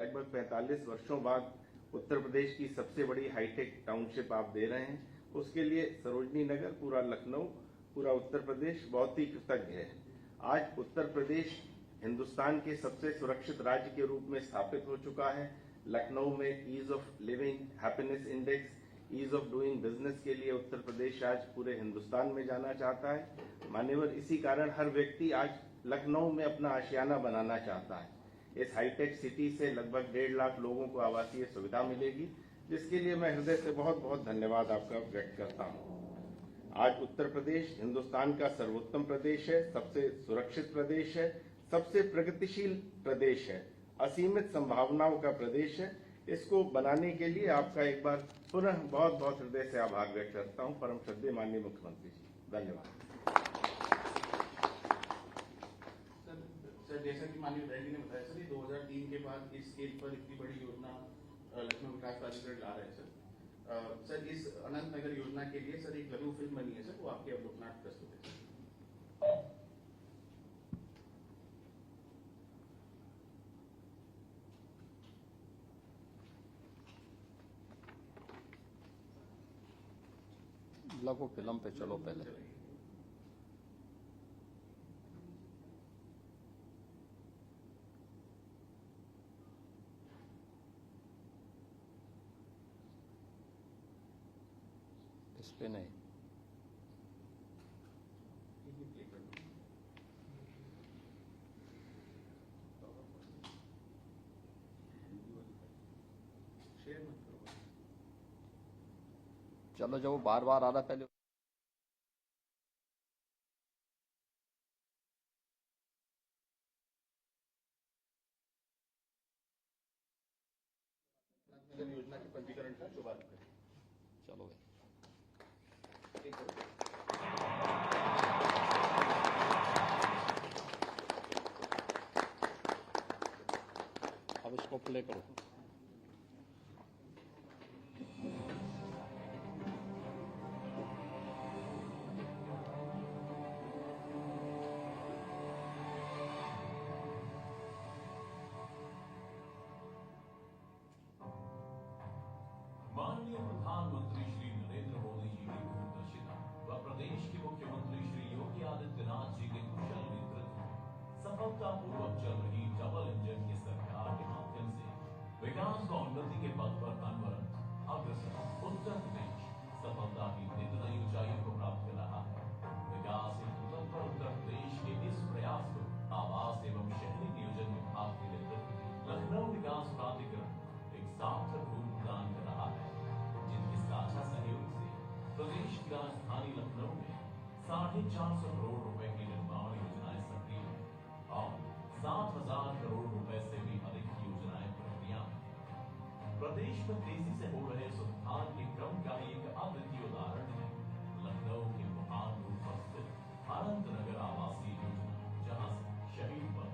लगभग 45 वर्षों बाद उत्तर प्रदेश की सबसे बड़ी हाईटेक टाउनशिप आप दे रहे हैं, उसके लिए सरोजनी नगर, पूरा लखनऊ, पूरा उत्तर प्रदेश बहुत ही कृतज्ञ है। आज उत्तर प्रदेश हिंदुस्तान के सबसे सुरक्षित राज्य के रूप में स्थापित हो चुका है। लखनऊ में ease of living happiness index, ease of doing business के लिए उत्तर प्रदेश आज पूरे हिंदुस्तान में जाना चाहता है। मान्यवर, इसी कारण हर व्यक्ति आज लखनऊ में अपना आशियाना बनाना चाहता है। इस हाईटेक सिटी से लगभग 1.5 लाख लोगों को आवासीय सुविधा मिलेगी, जिसके लिए मैं हृदय से बहुत बहुत धन्यवाद आपका व्यक्त करता हूं। आज उत्तर प्रदेश हिंदुस्तान का सर्वोत्तम प्रदेश है, सबसे सुरक्षित प्रदेश है, सबसे प्रगतिशील प्रदेश है, असीमित संभावनाओं का प्रदेश है। इसको बनाने के लिए आपका एक बार पुनः बहुत बहुत हृदय से आभार व्यक्त करता हूं। परम श्रद्धेय माननीय मुख्यमंत्री जी, धन्यवाद। सर, जैसा कि माननीय विधायक जी ने बताया सर, 2003 के बाद इस स्केल पर इतनी बड़ी योजना लखनऊ विकास प्राधिकरण ला रहे हैं सर। सर, इस अनंत नगर योजना के लिए सर एक लघु फिल्म बनी है सर, वो आपके अवलोकनार्थ प्रस्तुत है। लघु फिल्म पे चलो पहले। इस पे नहीं, चलो जो बार बार आ रहा पहले। योजना के पंजीकरण का शुभारंभ करें। चलो भाई, अब इसको प्ले करो। माननीय प्रधानमंत्री श्री नरेंद्र मोदी जी की दूरदर्शिता व प्रदेश के मुख्यमंत्री श्री योगी आदित्यनाथ जी के कुशल नेतृत्व में सफलतापूर्वक चल रही डबल इंजन की सरकार के माध्यम से विकास व उन्नति के पथ पर अनवरत अग्रसर उत्तर प्रदेश सफलता की नित नई ऊंचाइयों को प्राप्त कर रहा है। विकास हेतु तत्पर उत्तर प्रदेश के इस प्रयास को आवास एवं शहरी नियोजन विभाग के नेतृत्व में लखनऊ विकास प्राधिकरण एक सार्थक रूप प्रदान कर रहा है, जिनके साझा सहयोग से प्रदेश की राजधानी लखनऊ में 450 करोड़ रुपए की निर्माण योजनाएं सक्रिय है और 7,000 करोड़ रुपए से भी अधिक की योजनाएं प्रक्रिया में। प्रदेश में तेजी से हो रहे इस उत्थान के क्रम का एक अद्वितीय उदाहरण है लखनऊ के बुरहानपुर पर स्थित अनंत नगर आवासीय योजना, जहां से शहीद पथ,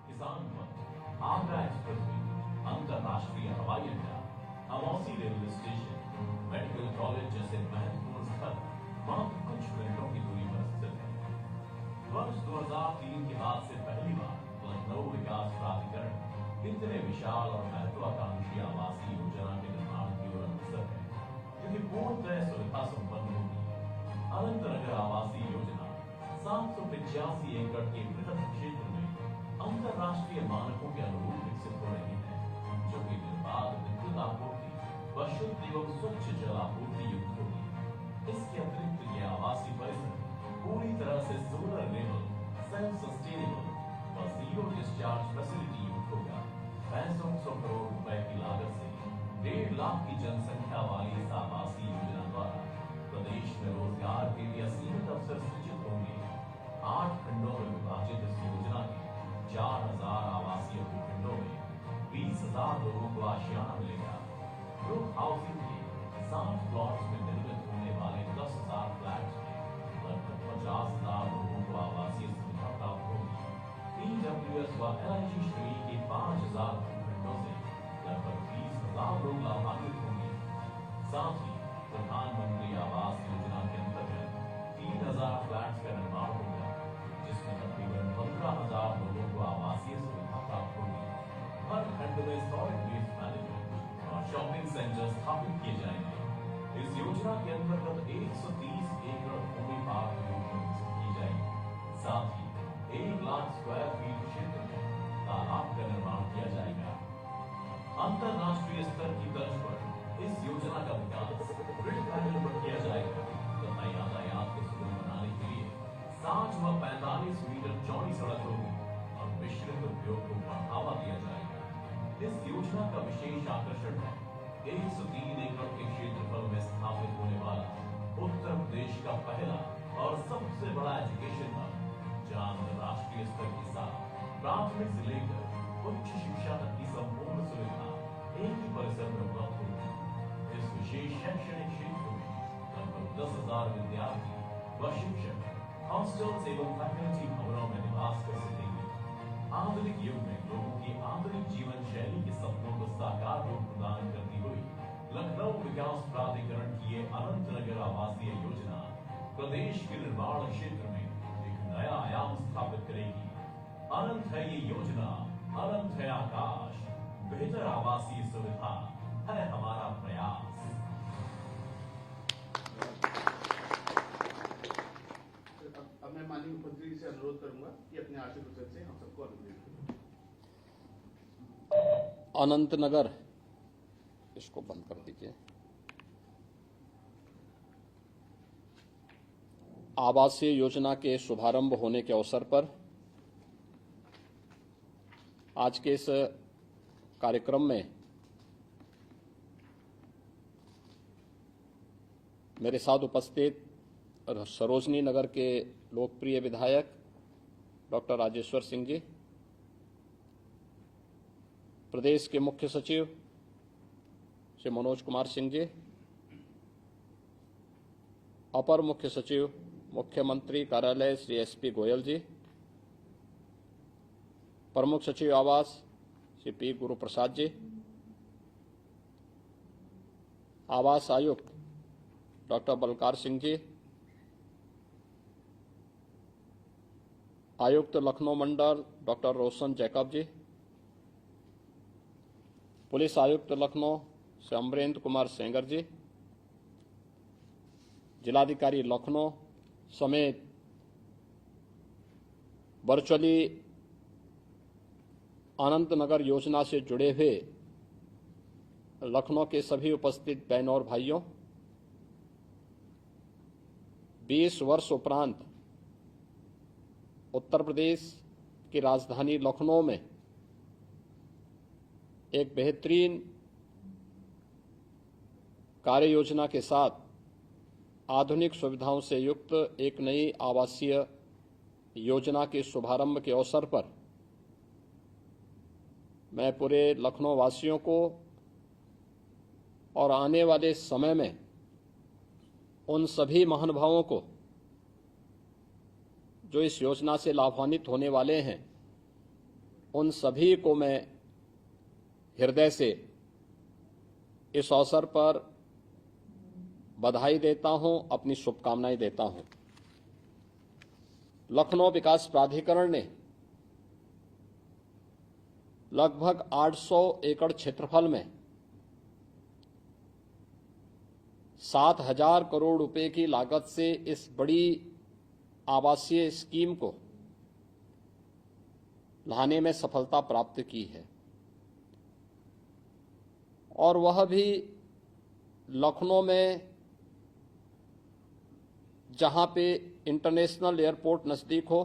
किसान पथ, आगरा एक्सप्रेस वे, अंतरराष्ट्रीय हवाई अड्डा, Amausi railway station, medical college जैसे महत्वपूर्ण स्थल मात्र कुछ मिनटों की दूरी पर स्थित है। वर्ष 2003 के बाद से पहली बार लखनऊ विकास प्राधिकरण इतने विशाल और महत्वाकांक्षी आवासीय योजना के निर्माण की ओर अग्रसर है, जो कि पूर्णतः सुविधा संपन्न होगी। अनंत नगर आवासीय योजना 785 एकड़ के बृहद क्षेत्र में अंतरराष्ट्रीय मानकों के अनुरूप विकसित हो रही है, जो कि निर्बाध विद्युत आपूर्ति व शुद्ध एवं स्वच्छ जल आपूर्ति युक्त होगी। इसके अतिरिक्त यह आवासीय परिसर पूरी तरह से सोलर इनेबल, सेल्फ सस्टेनेबल व जीरो डिस्चार्ज फैसिलिटी युक्त होगा। 6500 करोड़ रुपए की लागत से 1.5 लाख की जनसंख्या वाली इस आवासीय योजना द्वारा प्रदेश में रोजगार के लिए असीमित अवसर सृजित होंगे। 8 खंडों में विभाजित इस योजना के 4000 आवासीय भूखंडों में 20,000 लोगों को आशियाना मिलेगा। ग्रुप हाउसिंग के 60 प्लॉट्स में निर्मित होने वाले 10,000 फ्लैट्स में लगभग 50,000 लोगों को आवासीय सुविधा प्राप्त होगी। PWS व LIG श्रेणी के 5,000 भूखंडों से लगभग 20,000 लोग लाभान्वित होंगे। साथ ही प्रधानमंत्री आवास योजना के अंतर्गत 3,000 फ्लैट्स का निर्माण होगा, जिसमें तकरीबन 15,000 लोगों को आवासीय सुविधा प्राप्त होगी। हर खंड में 100 स्थापित किए जाएंगे। इस योजना के अंतर्गत 130 एकड़ भूमि पार्क योजना विकसित की जाएगी। साथ ही 1 लाख स्क्वायर फीट क्षेत्र में तालाब का निर्माण किया जाएगा। अंतरराष्ट्रीय स्तर की तर्ज पर इस योजना का विकास ग्रिड पैनल पर किया जाएगा तथा यातायात को सुगम बनाने के लिए 60 व 45 मीटर चौड़ी सड़क होगी और मिश्रित उपयोग को बढ़ावा दिया जाएगा। इस योजना का विशेष आकर्षण है 103 एकड़ के क्षेत्रफल में स्थापित होने वाला उत्तर प्रदेश का पहला और सबसे बड़ा एजुकेशन हब, जहां अंतरराष्ट्रीय स्तर के साथ प्राथमिक से लेकर उच्च शिक्षा तक की संपूर्ण सुविधा एक ही परिसर में उपलब्ध होगी। इस विशेष शैक्षणिक क्षेत्र में लगभग 10,000 विद्यार्थी व शिक्षक हॉस्टल्स एवं फैकल्टी भवनों में निवास कर सकेंगे। आधुनिक युग में लोगों की आधुनिक जीवन शैली के सपनों को साकार रूप प्रदान करती हुई लखनऊ विकास प्राधिकरण की ये अनंत नगर आवासीय योजना प्रदेश के निर्माण क्षेत्र में एक नया आयाम स्थापित करेगी। अनंत है ये योजना, अनंत है आकाश, बेहतर आवासीय सुविधा है हमारा प्रयास। अब मैं माननीय मुख्यमंत्री से अनुरोध करूंगा कि अपने आशीर्वाद से हम सबको अनुरोध अनंत नगर, इसको बंद कर दीजिए। आवासीय योजना के शुभारंभ होने के अवसर पर आज के इस कार्यक्रम में मेरे साथ उपस्थित सरोजनी नगर के लोकप्रिय विधायक डॉक्टर राजेश्वर सिंह जी, प्रदेश के मुख्य सचिव श्री मनोज कुमार सिंह जी, अपर मुख्य सचिव मुख्यमंत्री कार्यालय श्री एसपी गोयल जी, प्रमुख सचिव आवास श्री पी गुरु प्रसाद जी, आवास आयुक्त डॉक्टर बलकार सिंह जी, आयुक्त लखनऊ मंडल डॉक्टर रोशन जैकब जी, पुलिस आयुक्त लखनऊ श्री अमरेंद्र कुमार सेंगर जी, जिलाधिकारी लखनऊ समेत वर्चुअली अनंत नगर योजना से जुड़े हुए लखनऊ के सभी उपस्थित बहनों और भाइयों, 20 वर्ष उपरांत उत्तर प्रदेश की राजधानी लखनऊ में एक बेहतरीन कार्य योजना के साथ आधुनिक सुविधाओं से युक्त एक नई आवासीय योजना के शुभारंभ के अवसर पर मैं पूरे लखनऊ वासियों को और आने वाले समय में उन सभी महानुभावों को जो इस योजना से लाभान्वित होने वाले हैं, उन सभी को मैं हृदय से इस अवसर पर बधाई देता हूं, अपनी शुभकामनाएं देता हूं। लखनऊ विकास प्राधिकरण ने लगभग 800 एकड़ क्षेत्रफल में 7,000 करोड़ रुपए की लागत से इस बड़ी आवासीय स्कीम को लाने में सफलता प्राप्त की है, और वह भी लखनऊ में जहां पे इंटरनेशनल एयरपोर्ट नजदीक हो,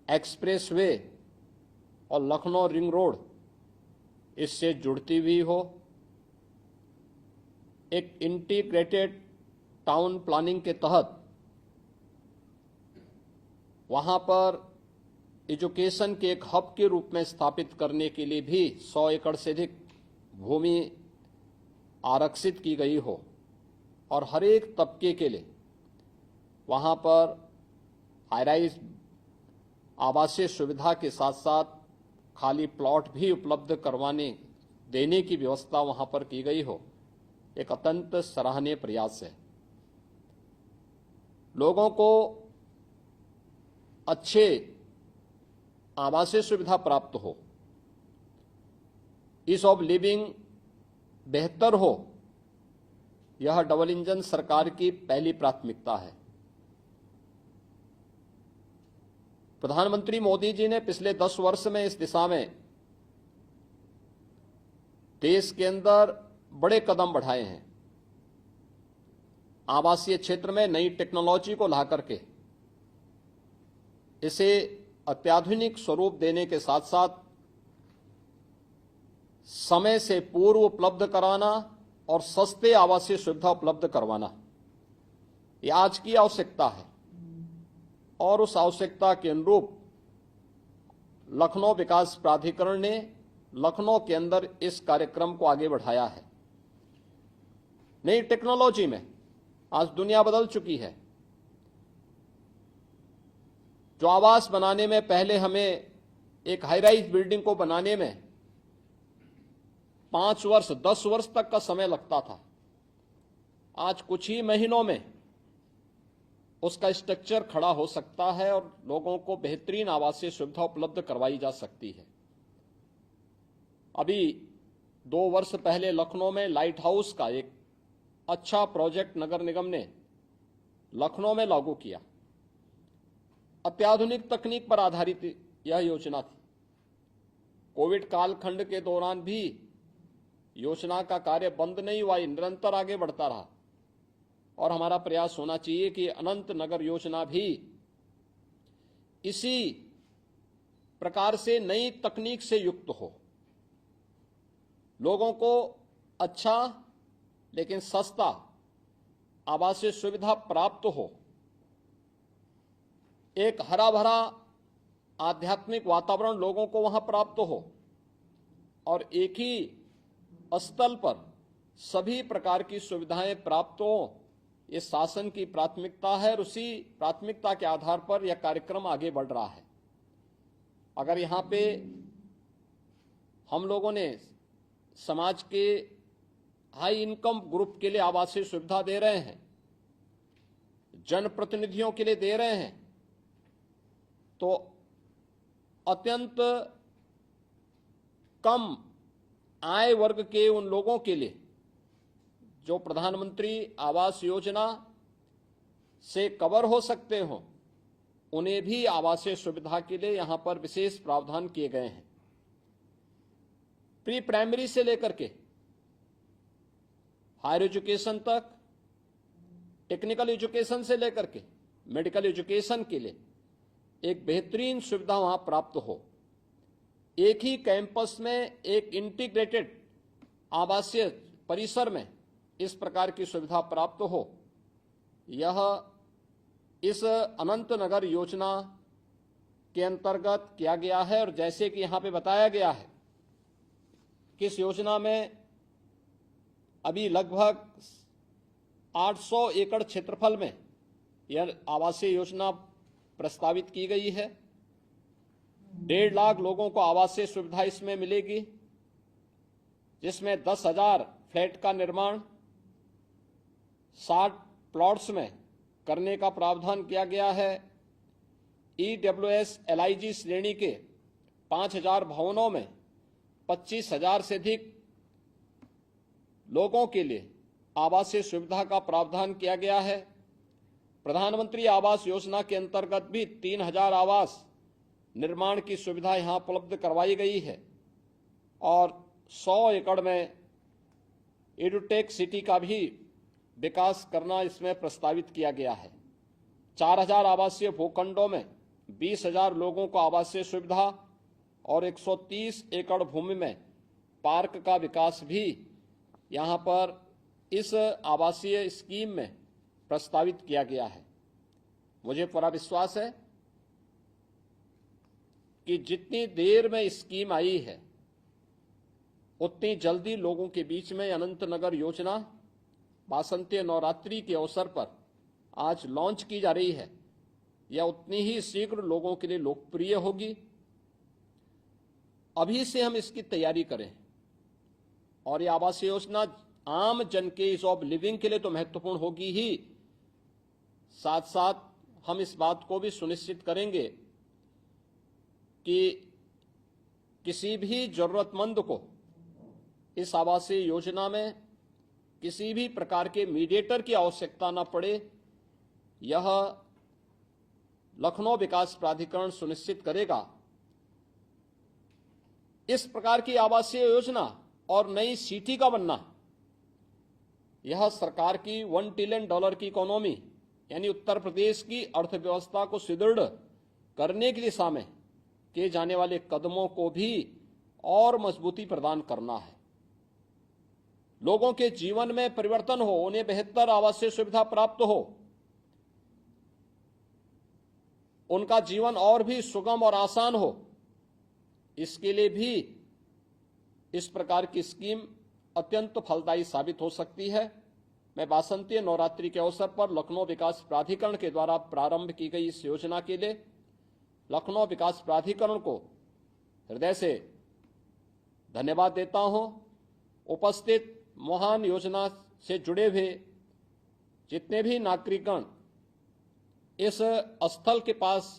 एक्सप्रेसवे और लखनऊ रिंग रोड इससे जुड़ती हुई हो, एक इंटीग्रेटेड टाउन प्लानिंग के तहत वहां पर एजुकेशन के एक हब के रूप में स्थापित करने के लिए भी 100 एकड़ से अधिक भूमि आरक्षित की गई हो, और हर एक तबके के लिए वहां पर हाईराइज आवासीय सुविधा के साथ साथ खाली प्लॉट भी उपलब्ध करवाने देने की व्यवस्था वहां पर की गई हो, एक अत्यंत सराहनीय प्रयास है। लोगों को अच्छे आवासीय सुविधा प्राप्त हो, ईज ऑफ लिविंग बेहतर हो, यह डबल इंजन सरकार की पहली प्राथमिकता है। प्रधानमंत्री मोदी जी ने पिछले 10 वर्ष में इस दिशा में देश के अंदर बड़े कदम बढ़ाए हैं। आवासीय क्षेत्र में नई टेक्नोलॉजी को ला करके इसे अत्याधुनिक स्वरूप देने के साथ साथ समय से पूर्व उपलब्ध कराना और सस्ते आवासीय सुविधा उपलब्ध करवाना, यह आज की आवश्यकता है। और उस आवश्यकता के अनुरूप लखनऊ विकास प्राधिकरण ने लखनऊ के अंदर इस कार्यक्रम को आगे बढ़ाया है। नई टेक्नोलॉजी में आज दुनिया बदल चुकी है। जो आवास बनाने में पहले हमें एक हाई राइज बिल्डिंग को बनाने में 5 वर्ष 10 वर्ष तक का समय लगता था, आज कुछ ही महीनों में उसका स्ट्रक्चर खड़ा हो सकता है और लोगों को बेहतरीन आवासीय सुविधा उपलब्ध करवाई जा सकती है। अभी 2 वर्ष पहले लखनऊ में लाइट हाउस का एक अच्छा प्रोजेक्ट नगर निगम ने लखनऊ में लागू किया। अत्याधुनिक तकनीक पर आधारित यह योजना थी। कोविड कालखंड के दौरान भी योजना का कार्य बंद नहीं हुआ, निरंतर आगे बढ़ता रहा। और हमारा प्रयास होना चाहिए कि अनंत नगर योजना भी इसी प्रकार से नई तकनीक से युक्त हो, लोगों को अच्छा लेकिन सस्ता आवासीय सुविधा प्राप्त हो, एक हरा भरा आध्यात्मिक वातावरण लोगों को वहां प्राप्त हो और एक ही स्थल पर सभी प्रकार की सुविधाएं प्राप्त हो, ये शासन की प्राथमिकता है और उसी प्राथमिकता के आधार पर यह कार्यक्रम आगे बढ़ रहा है। अगर यहाँ पे हम लोगों ने समाज के हाई इनकम ग्रुप के लिए आवासीय सुविधा दे रहे हैं, जनप्रतिनिधियों के लिए दे रहे हैं, तो अत्यंत कम आय वर्ग के उन लोगों के लिए जो प्रधानमंत्री आवास योजना से कवर हो सकते हो, उन्हें भी आवासीय सुविधा के लिए यहां पर विशेष प्रावधान किए गए हैं। प्री प्राइमरी से लेकर के हायर एजुकेशन तक, टेक्निकल एजुकेशन से लेकर के मेडिकल एजुकेशन के लिए एक बेहतरीन सुविधा वहां प्राप्त हो। एक ही कैंपस में एक इंटीग्रेटेड आवासीय परिसर में इस प्रकार की सुविधा प्राप्त हो, यह इस अनंत नगर योजना के अंतर्गत किया गया है। और जैसे कि यहां पे बताया गया है कि इस योजना में अभी लगभग 800 एकड़ क्षेत्रफल में यह आवासीय योजना प्रस्तावित की गई है। 1.5 लाख लोगों को आवासीय सुविधा इसमें मिलेगी, जिसमें 10,000 फ्लैट का निर्माण 60 प्लॉट्स में करने का प्रावधान किया गया है। EWS LIG श्रेणी के 5,000 भवनों में 25,000 से अधिक लोगों के लिए आवासीय सुविधा का प्रावधान किया गया है। प्रधानमंत्री आवास योजना के अंतर्गत भी 3,000 आवास निर्माण की सुविधा यहां उपलब्ध करवाई गई है और 100 एकड़ में एडुटेक सिटी का भी विकास करना इसमें प्रस्तावित किया गया है। 4,000 आवासीय भूखंडों में 20,000 लोगों को आवासीय सुविधा और 130 एकड़ भूमि में पार्क का विकास भी यहां पर इस आवासीय स्कीम में प्रस्तावित किया गया है। मुझे पूरा विश्वास है कि जितनी देर में स्कीम आई है, उतनी जल्दी लोगों के बीच में अनंत नगर योजना वासंती नवरात्रि के अवसर पर आज लॉन्च की जा रही है, यह उतनी ही शीघ्र लोगों के लिए लोकप्रिय होगी। अभी से हम इसकी तैयारी करें और यह आवासीय योजना आम जन के ईज ऑफ लिविंग के लिए तो महत्वपूर्ण होगी ही, साथ साथ हम इस बात को भी सुनिश्चित करेंगे कि किसी भी जरूरतमंद को इस आवासीय योजना में किसी भी प्रकार के मीडिएटर की आवश्यकता न पड़े, यह लखनऊ विकास प्राधिकरण सुनिश्चित करेगा। इस प्रकार की आवासीय योजना और नई सिटी का बनना, यह सरकार की $1 ट्रिलियन की इकोनॉमी यानी उत्तर प्रदेश की अर्थव्यवस्था को सुदृढ़ करने की दिशा में किए जाने वाले कदमों को भी और मजबूती प्रदान करना है। लोगों के जीवन में परिवर्तन हो, उन्हें बेहतर आवासीय सुविधा प्राप्त हो, उनका जीवन और भी सुगम और आसान हो, इसके लिए भी इस प्रकार की स्कीम अत्यंत फलदायी साबित हो सकती है। मैं वासंतीय नवरात्रि के अवसर पर लखनऊ विकास प्राधिकरण के द्वारा प्रारंभ की गई इस योजना के लिए लखनऊ विकास प्राधिकरण को हृदय से धन्यवाद देता हूं। उपस्थित महान योजना से जुड़े हुए जितने भी नागरिकगण इस स्थल के पास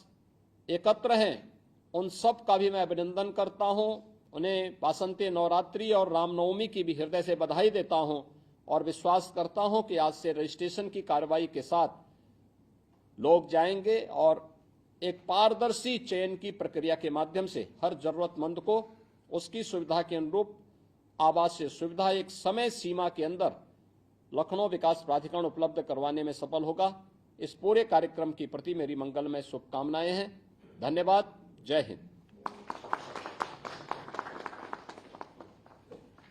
एकत्र हैं, उन सब का भी मैं अभिनंदन करता हूं। उन्हें वासंतीय नवरात्रि और रामनवमी की भी हृदय से बधाई देता हूं और विश्वास करता हूं कि आज से रजिस्ट्रेशन की कार्रवाई के साथ लोग जाएंगे और एक पारदर्शी चयन की प्रक्रिया के माध्यम से हर जरूरतमंद को उसकी सुविधा के अनुरूप आवासीय सुविधा एक समय सीमा के अंदर लखनऊ विकास प्राधिकरण उपलब्ध करवाने में सफल होगा। इस पूरे कार्यक्रम की प्रति मेरी मंगलमय शुभकामनाएं हैं। धन्यवाद। जय हिंद।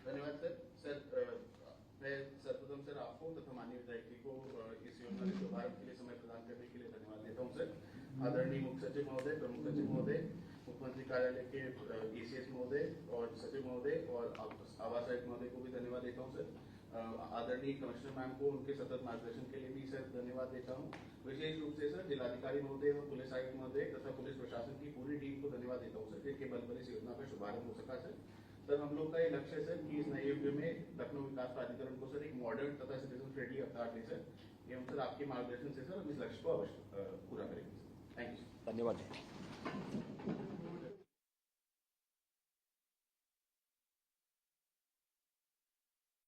धन्यवाद सर। मैं सर्वप्रथम सर आपको तथा माननीय विधायक जी को इस योजना के शुभारंभ के लिए समय प्रदान करने के लिए धन्यवाद देता हूं सर। आदरणीय मुख्य सचिव महोदय, प्रमुख सचिव महोदय, मुख्यमंत्री कार्यालय के ECS महोदय और सचिव महोदय और आवास आयुक्त महोदय को भी धन्यवाद देता हूं सर। आदरणीय कमिश्नर मैम को उनके सतत मार्गदर्शन के लिए भी सर धन्यवाद देता हूं। विशेष रूप से सर जिलाधिकारी महोदय और पुलिस आयुक्त महोदय तथा पुलिस प्रशासन की पूरी टीम को धन्यवाद देता हूं सर, जिनके बल पर इस योजना का शुभारंभ हो सका सर। सर हम लोग का ये लक्ष्य है सर कि इस नए युग में लखनऊ विकास प्राधिकरण को सर एक मॉडर्न तथा सिटीजन फ्रेंडली अवतार दे सर। एवं सर आपके मार्गदर्शन से सर हम इस लक्ष्य को अवश्य पूरा करेंगे। Thank you. धन्यवाद।